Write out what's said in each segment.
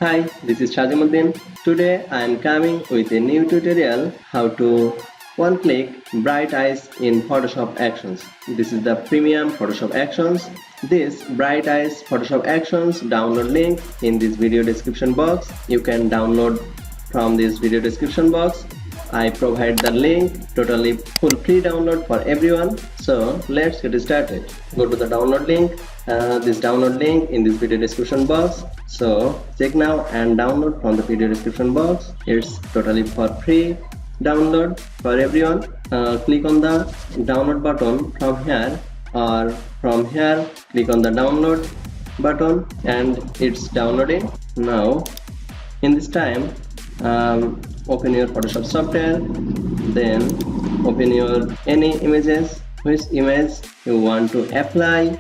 Hi, this is Shazim. Today I am coming with a new tutorial how to one-click bright eyes in Photoshop Actions. This is the premium Photoshop Actions. This bright eyes Photoshop Actions download link in this video description box. You can download from this video description box. I provide the link, totally full free download for everyone. So let's get started. Go to the download link, this download link in this video description box. So check now and download from the video description box. It's totally for free download for everyone. Click on the download button from here, or from here click on the download button and it's downloading. Now in this time, open your Photoshop software, then open your any images, which image you want to apply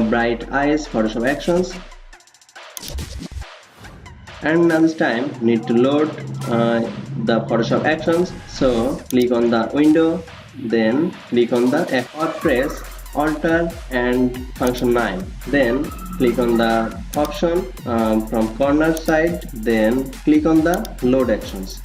bright eyes Photoshop Actions. And now this time need to load the Photoshop Actions. So click on the window, then click on the or press Alt and function 9, then click on the option from corner side, then click on the load actions.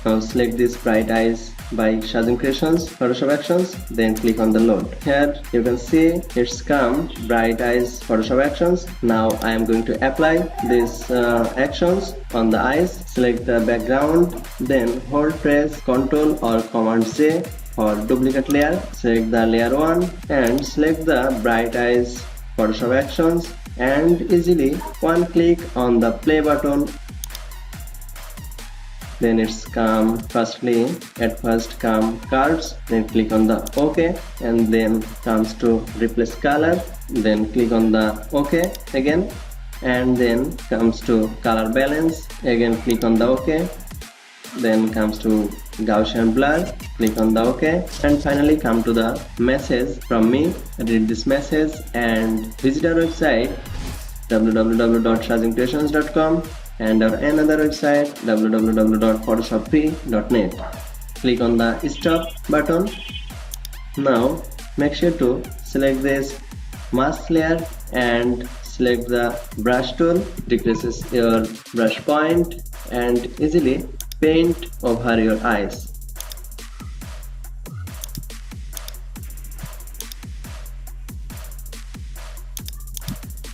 Now select this bright eyes by Shazim Creations Photoshop Actions, then click on the load. Here you can see it's come bright eyes Photoshop Actions. Now I am going to apply these actions on the eyes. Select the background, then hold press Ctrl or Command J for duplicate layer. Select the layer 1 and select the bright eyes Photoshop Actions and easily one click on the play button. Then it's come at first come curves, then click on the OK, and then comes to replace color, then click on the OK again, and then comes to color balance, again click on the OK, then comes to Gaussian blur, click on the OK, and finally come to the message from me. Read this message and visit our website www.shazimcreations.com and our another website www.photoshopfree.net. Click on the stop button. Now make sure to select this mask layer and select the brush tool, decreases your brush point and easily paint over your eyes.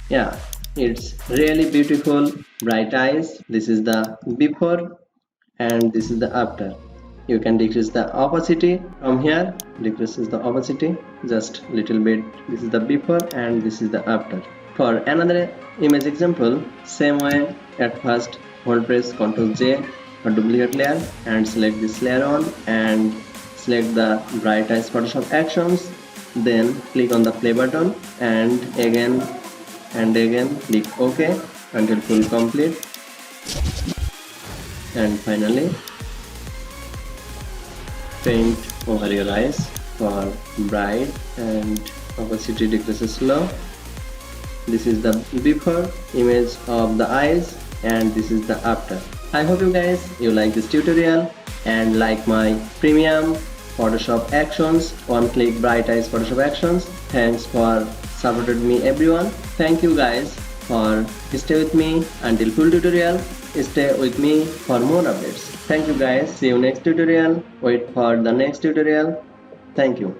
Yeah, it's really beautiful bright eyes. This is the before and this is the after. You can decrease the opacity from here, decreases the opacity just little bit. This is the before and this is the after. For another image example, same way, at first hold press Ctrl J for duplicate layer and select this layer on and select the bright eyes Photoshop Actions, then click on the play button and again click OK until full complete, and finally paint over your eyes for bright and opacity decreases low. This is the before image of the eyes and this is the after. I hope you guys like this tutorial and like my premium Photoshop Actions, one-click bright eyes Photoshop Actions. Thanks for supported me everyone. Thank you guys for stay with me until full tutorial. Stay with me for more updates. Thank you guys. See you next tutorial. Wait for the next tutorial. Thank you.